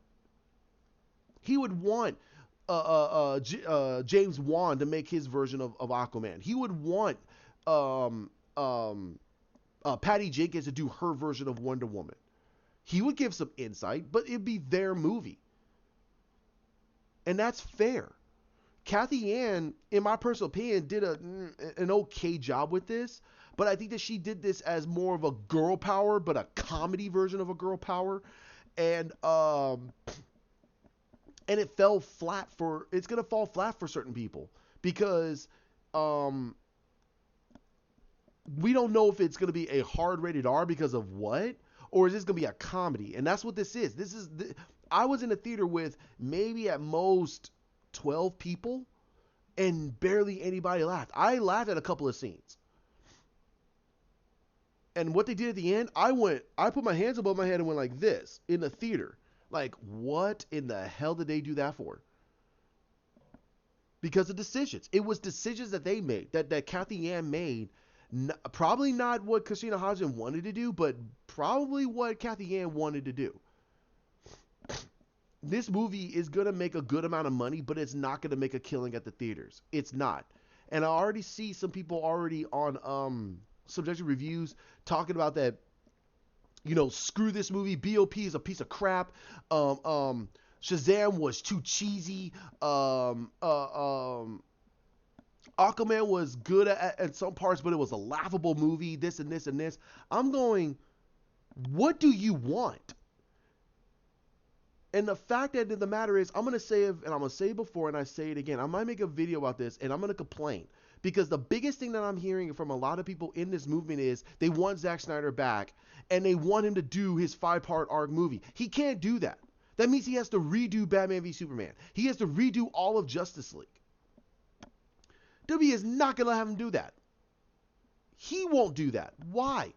He would want James Wan to make his version of Aquaman. He would want Patty Jenkins to do her version of Wonder Woman. He would give some insight, but it'd be their movie. And that's fair. Kathy Yan, in my personal opinion, did an okay job with this, but I think that she did this as more of a girl power, but a comedy version of a girl power. And it fell flat it's going to fall flat for certain people because we don't know if it's going to be a hard rated R because of what, or is this going to be a comedy? And that's what this is. I was in a theater with maybe at most 12 people and barely anybody laughed. I laughed at a couple of scenes. And what they did at the end, I put my hands above my head and went like this in the theater. Like, what in the hell did they do that for? Because of decisions. It was decisions that they made, that Kathy Yan made. Probably not what Christina Hodgson wanted to do, but probably what Kathy Yan wanted to do. This movie is going to make a good amount of money, but it's not going to make a killing at the theaters. It's not. And I already see some people already on subjective reviews talking about that, screw this movie. BOP is a piece of crap. Shazam was too cheesy. Aquaman was good at some parts, but it was a laughable movie. This and this and this. I'm going, what do you want? And the fact that the matter is, I'm gonna say it, and I'm gonna say it before, and I say it again. I might make a video about this, and I'm gonna complain because the biggest thing that I'm hearing from a lot of people in this movement is they want Zack Snyder back, and they want him to do his 5-part arc movie. He can't do that. That means he has to redo Batman v Superman. He has to redo all of Justice League. W is not gonna have him do that. He won't do that. Why?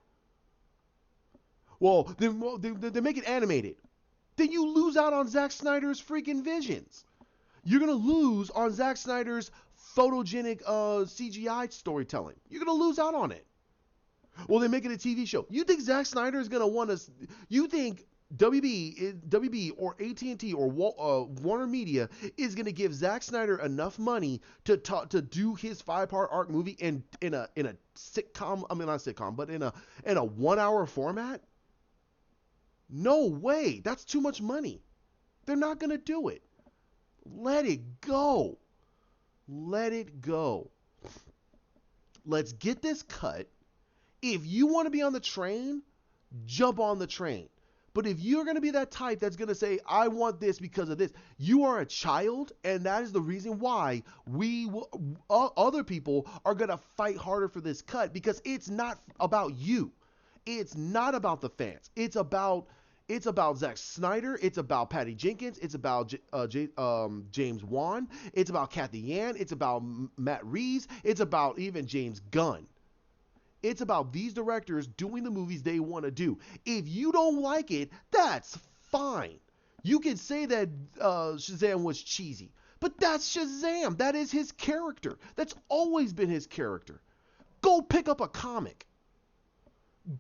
Well, then they make it animated. Then you lose out on Zack Snyder's freaking visions. You're going to lose on Zack Snyder's photogenic CGI storytelling. You're going to lose out on it. Well, they make it a TV show. You think Zack Snyder is going to want to... You think WB or AT&T or Warner Media is going to give Zack Snyder enough money to do his 5-part arc movie in a sitcom? I mean, not sitcom, but in a 1-hour format? No way. That's too much money. They're not going to do it. Let it go. Let it go. Let's get this cut. If you want to be on the train, jump on the train. But if you're going to be that type that's going to say, I want this because of this, you are a child, and that is the reason why other people are going to fight harder for this cut, because it's not about you. It's not about the fans. It's about Zack Snyder. It's about Patty Jenkins. It's about James Wan. It's about Kathy Yan. It's about Matt Reeves. It's about even James Gunn. It's about these directors doing the movies they want to do. If you don't like it, that's fine. You can say that Shazam was cheesy, but that's Shazam. That is his character. That's always been his character. Go pick up a comic.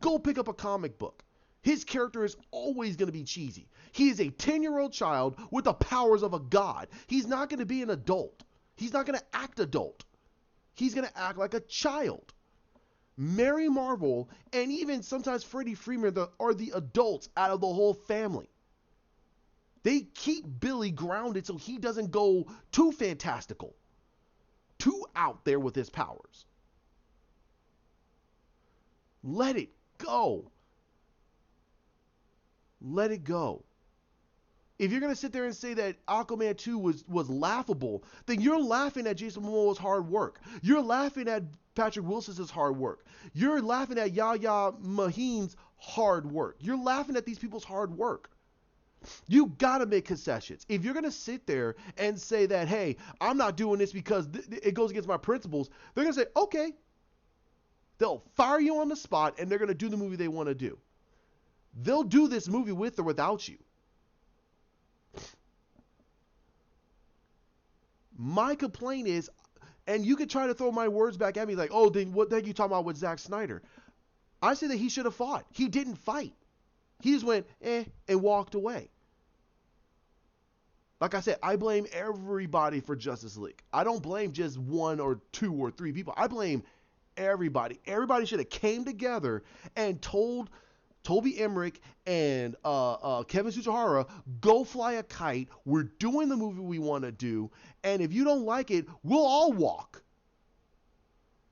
Go pick up a comic book. His character is always going to be cheesy. He is a 10-year-old child with the powers of a god. He's not going to be an adult. He's not going to act adult. He's going to act like a child. Mary Marvel and even sometimes Freddie Freeman are the adults out of the whole family. They keep Billy grounded so he doesn't go too fantastical, too out there with his powers. Let it go. Let it go. If you're going to sit there and say that Aquaman 2 was laughable, then you're laughing at Jason Momoa's hard work. You're laughing at Patrick Wilson's hard work. You're laughing at Yahya Maheen's hard work. You're laughing at these people's hard work. You got to make concessions. If you're going to sit there and say that, hey, I'm not doing this because it goes against my principles, they're going to say, okay. They'll fire you on the spot, and they're going to do the movie they want to do. They'll do this movie with or without you. My complaint is, and you could try to throw my words back at me like, oh, then what the heck are you talking about with Zack Snyder? I say that he should have fought. He didn't fight. He just went, and walked away. Like I said, I blame everybody for Justice League. I don't blame just 1 or 2 or 3 people. I blame everybody. Everybody should have came together and told Toby Emmerich and Kevin Tsuchihara, go fly a kite. We're doing the movie we want to do. And if you don't like it, we'll all walk.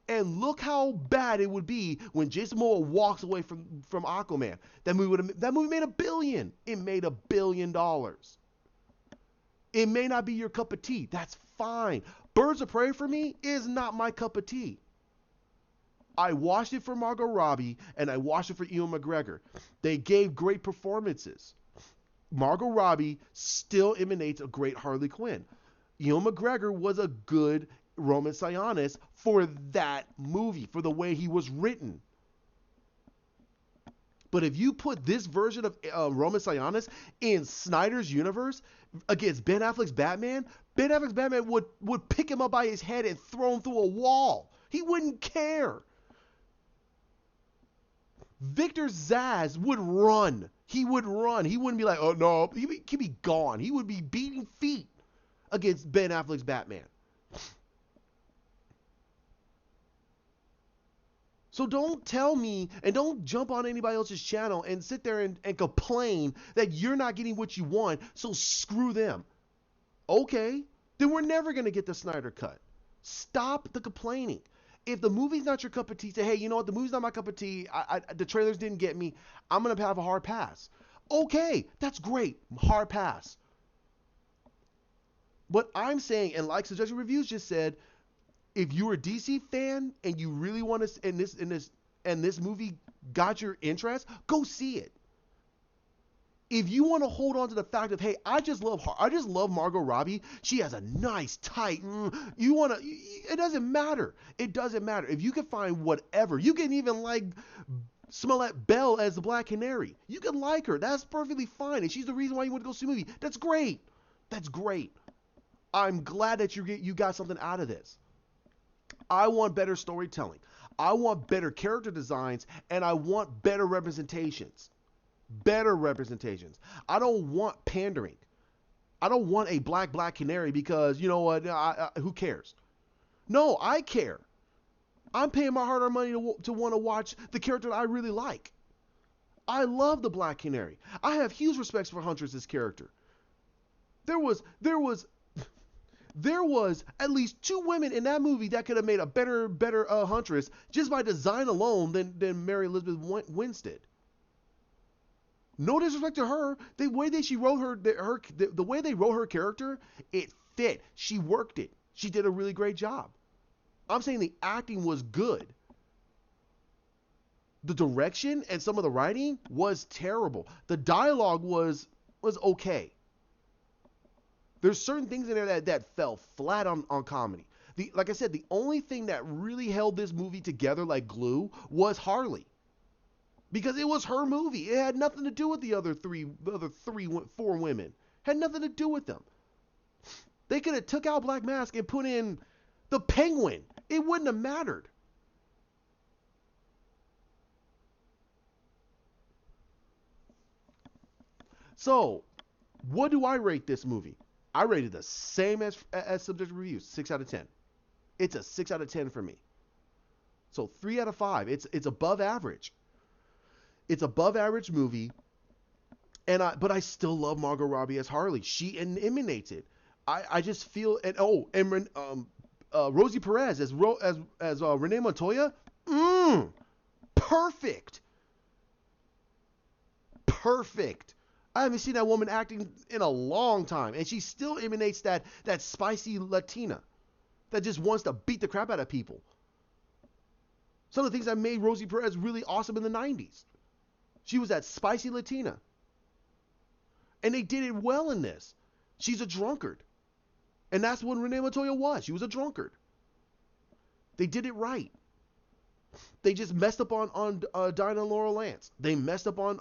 And look how bad it would be when Jason Momoa walks away from Aquaman. That movie made $1 billion. It made $1 billion. It may not be your cup of tea. That's fine. Birds of Prey for me is not my cup of tea. I watched it for Margot Robbie and I watched it for Ewan McGregor. They gave great performances. Margot Robbie still emanates a great Harley Quinn. Ewan McGregor was a good Roman Sionis for that movie, for the way he was written. But if you put this version of Roman Sionis in Snyder's universe against Ben Affleck's Batman would pick him up by his head and throw him through a wall. He wouldn't care. Victor Zsasz would run. He would run. He wouldn't be like, oh no, he'd be gone. He would be beating feet against Ben Affleck's Batman. So don't tell me and don't jump on anybody else's channel and sit there and complain that you're not getting what you want, so screw them. Okay, then we're never going to get the Snyder Cut. Stop the complaining. If the movie's not your cup of tea, say, hey, you know what, the movie's not my cup of tea, the trailers didn't get me, I'm going to have a hard pass. Okay, that's great. Hard pass. What I'm saying, and like Suggested Reviews just said, if you're a DC fan and you really want to, and this movie got your interest, go see it. If you want to hold on to the fact of, hey, I just love Margot Robbie. She has a nice tight. You want to? It doesn't matter. It doesn't matter. If you can find whatever, you can even like Smollett-Bell as the Black Canary. You can like her. That's perfectly fine. And she's the reason why you want to go see the movie. That's great. That's great. I'm glad that you got something out of this. I want better storytelling. I want better character designs, and I want better representations. Better representations. I don't want pandering. I don't want a black canary because, you know what, who cares? No, I care. I'm paying my hard-earned money to want to watch the character that I really like. I love the Black Canary. I have huge respect for Huntress's character. There was at least 2 women in that movie that could have made a better Huntress just by design alone than Mary Elizabeth Winstead. No disrespect to her, the way that she wrote the way they wrote her character, it fit. She worked it. She did a really great job. I'm saying the acting was good. The direction and some of the writing was terrible. The dialogue was okay. There's certain things in there that fell flat on comedy. Like I said, the only thing that really held this movie together like glue was Harley. Because it was her movie. It had nothing to do with the other 4 women. Had nothing to do with them. They could have took out Black Mask and put in the Penguin. It wouldn't have mattered. So, what do I rate this movie? I rated the same as Subjective Reviews, 6 out of 10. It's a 6 out of 10 for me. So 3 out of 5. It's above average. It's above average movie, but I still love Margot Robbie as Harley. She emanates it. I just feel Rosie Perez as Renee Montoya, perfect, perfect. I haven't seen that woman acting in a long time, and she still emanates that spicy Latina that just wants to beat the crap out of people. Some of the things that made Rosie Perez really awesome in the 90s. She was that spicy Latina. And they did it well in this. She's a drunkard. And that's what Renee Montoya was. She was a drunkard. They did it right. They just messed up on Dinah and Laurel Lance. They messed up on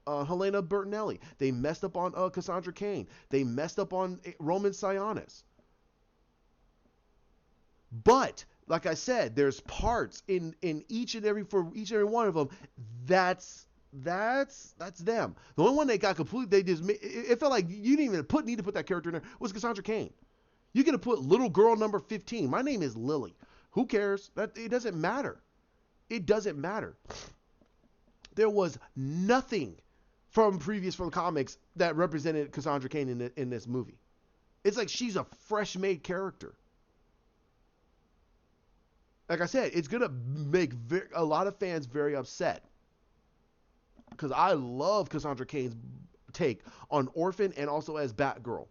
Helena Bertinelli. They messed up on Cassandra Cain. They messed up on Roman Sionis. But like I said, there's parts in each and every one of them that's them. The only one they got completely, it felt like you didn't even need to put that character in there, was Cassandra Cain. You could have put little girl number 15. My name is Lily. Who cares? It doesn't matter. It doesn't matter. There was nothing from the comics that represented Cassandra Cain in this movie. It's like she's a fresh made character. Like I said, it's gonna make a lot of fans very upset because I love Cassandra Cain's take on Orphan and also as Batgirl.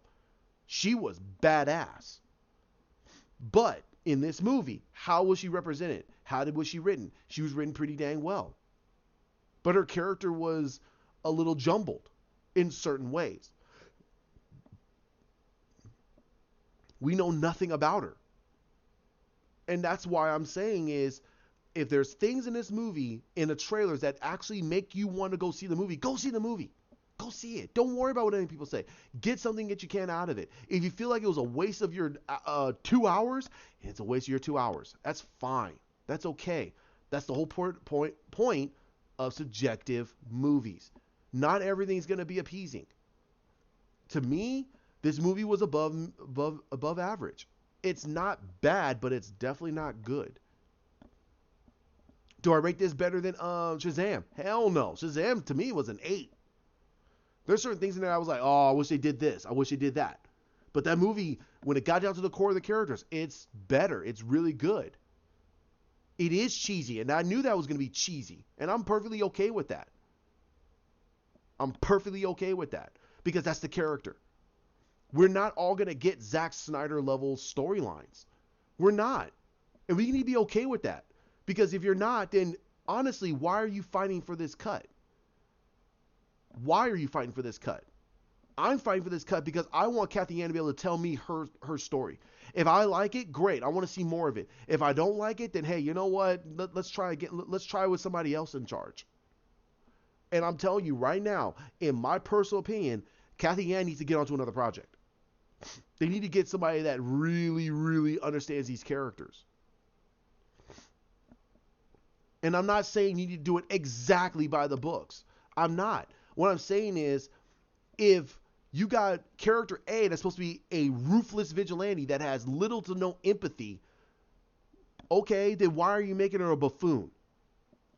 She was badass. But in this movie, how was she represented? Was she written? She was written pretty dang well. But her character was a little jumbled in certain ways. We know nothing about her. And that's why I'm saying is, if there's things in this movie, in the trailers, that actually make you want to go see the movie, go see the movie. Go see it. Don't worry about what any people say. Get something that you can out of it. If you feel like it was a waste of your 2 hours, it's a waste of your 2 hours. That's fine. That's okay. That's the whole point of subjective movies. Not everything's going to be appeasing. To me, this movie was above average. It's not bad, but it's definitely not good. Do I rate this better than Shazam? Hell no. Shazam, to me, was an 8. There's certain things in there I was like, oh, I wish they did this. I wish they did that. But that movie, when it got down to the core of the characters, it's better. It's really good. It is cheesy, and I knew that was going to be cheesy, and I'm perfectly okay with that. I'm perfectly okay with that because that's the character. We're not all going to get Zack Snyder level storylines. We're not. And we need to be okay with that. Because if you're not, then honestly, why are you fighting for this cut? Why are you fighting for this cut? I'm fighting for this cut because I want Kathy Ann to be able to tell me her story. If I like it, great. I want to see more of it. If I don't like it, then hey, you know what? Let's try again. Let's try with somebody else in charge. And I'm telling you right now, in my personal opinion, Kathy Ann needs to get onto another project. They need to get somebody that really, really understands these characters. And I'm not saying you need to do it exactly by the books. I'm not. What I'm saying is, if you got character A that's supposed to be a ruthless vigilante that has little to no empathy, okay, then why are you making her a buffoon?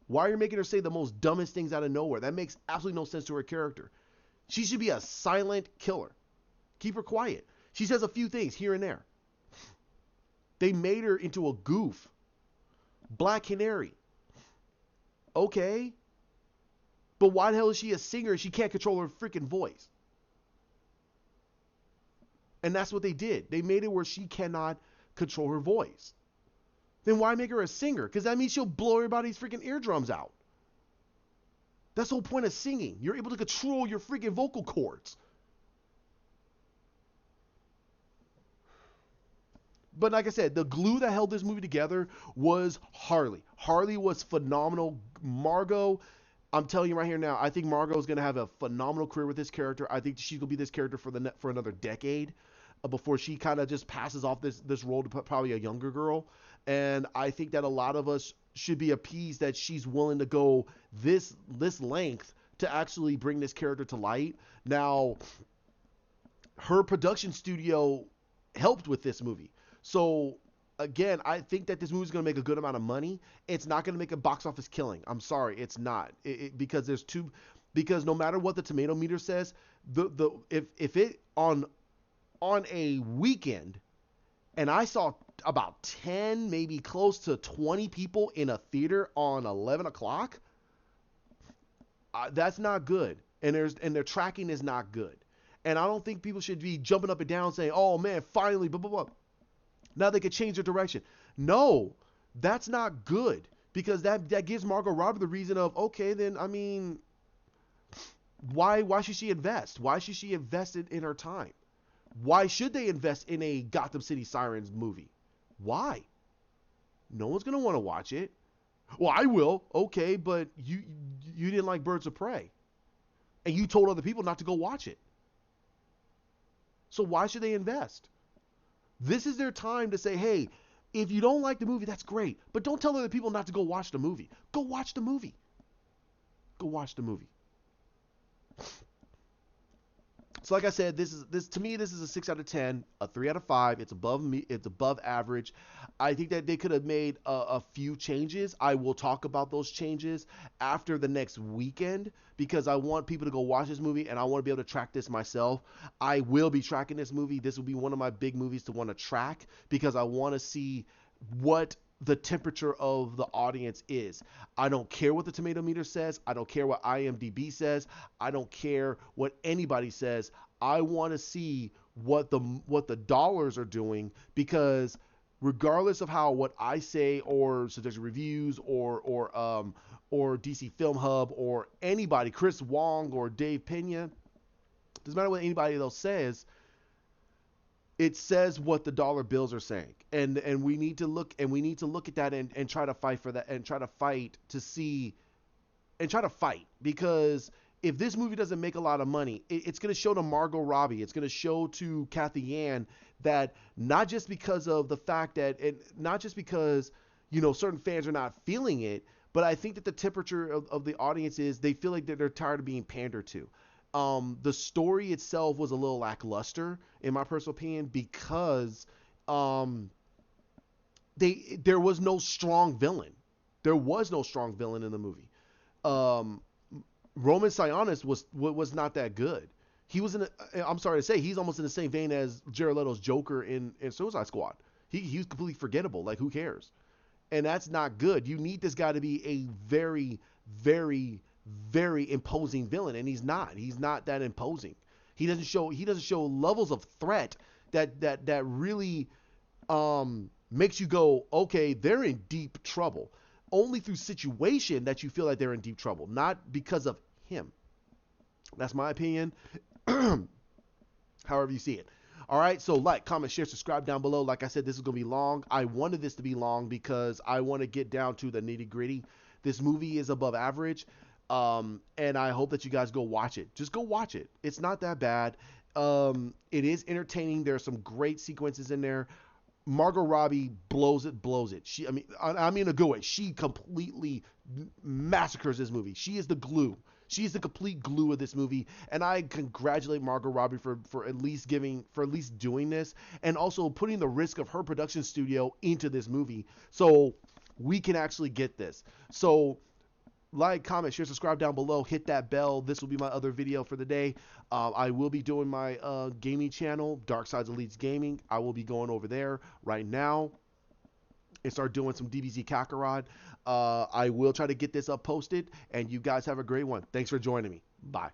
Why are you making her say the most dumbest things out of nowhere? That makes absolutely no sense to her character. She should be a silent killer. Keep her quiet. She says a few things here and there. They made her into a goof. Black Canary. Okay. But why the hell is she a singer if she can't control her freaking voice? And that's what they did. They made it where she cannot control her voice. Then why make her a singer? Because that means she'll blow everybody's freaking eardrums out. That's the whole point of singing. You're able to control your freaking vocal cords. But like I said, the glue that held this movie together was Harley. Harley was phenomenal. Margot, I'm telling you right here now, I think Margot is going to have a phenomenal career with this character. I think she's going to be this character for another decade before she kind of just passes off this role to probably a younger girl. And I think that a lot of us should be appeased that she's willing to go this length to actually bring this character to light. Now, her production studio helped with this movie. So again, I think that this movie is going to make a good amount of money. It's not going to make a box office killing. I'm sorry, it's not. Because no matter what the tomato meter says, if it on a weekend, and I saw about 10, maybe close to 20 people in a theater on 11 o'clock, that's not good. And their tracking is not good. And I don't think people should be jumping up and down saying, "Oh man, finally, blah blah blah." Now they could change their direction. No, that's not good because that gives Margot Robbie the reason of, okay, then I mean, why should she invest? Why should she invest in her time? Why should they invest in a Gotham City Sirens movie? Why? No one's gonna want to watch it. Well, I will. Okay, but you didn't like Birds of Prey, and you told other people not to go watch it. So why should they invest? This is their time to say, hey, if you don't like the movie, that's great. But don't tell other people not to go watch the movie. Go watch the movie. Go watch the movie. So like I said, this to me this is a 6 out of 10, a 3 out of 5. It's above average. I think that they could have made a few changes. I will talk about those changes after the next weekend because I want people to go watch this movie and I want to be able to track this myself. I will be tracking this movie. This will be one of my big movies to want to track because I want to see what the temperature of the audience is. I don't care what the tomato meter says. I don't care what IMDb says. I don't care what anybody says. I want to see what the dollars are doing because regardless of what I say or suggested reviews or DC Film Hub or anybody, Chris Wong or Dave Pena, doesn't matter what anybody else says. It says what the dollar bills are saying, and we need to look at that and try to fight for that and try to fight because if this movie doesn't make a lot of money, it's going to show to Margot Robbie, it's going to show to Kathy Ann that not just because of the fact that and not just because certain fans are not feeling it, but I think that the temperature of the audience is they feel like they're tired of being pandered to. The story itself was a little lackluster in my personal opinion because there was no strong villain. There was no strong villain in the movie. Roman Sionis was not that good. He was I'm sorry to say, he's almost in the same vein as Jared Leto's Joker in Suicide Squad. He was completely forgettable. Like, who cares? And that's not good. You need this guy to be a very, very, very imposing villain, and he's not. He's not that imposing. He doesn't show levels of threat that really makes you go, okay, they're in deep trouble. Only through situation that you feel like they're in deep trouble, not because of him. That's my opinion. However you see it. All right, so like, comment, share, subscribe down below. Like I said, this is gonna be long. I wanted this to be long because I want to get down to the nitty gritty. This movie is above average, and I hope that you guys go watch it. Just go watch it. It's not that bad. It is entertaining. There are some great sequences in there. Margot Robbie blows it, blows it. I mean, in a good way. She completely massacres this movie. She is the glue. She is the complete glue of this movie, and I congratulate Margot Robbie for at least doing this, and also putting the risk of her production studio into this movie, so we can actually get this. So like, comment, share, subscribe down below. Hit that bell. This will be my other video for the day. I will be doing my gaming channel, Dark Sides Elites Gaming. I will be going over there right now and start doing some DBZ Kakarot. I will try to get this up posted, and you guys have a great one. Thanks for joining me. Bye.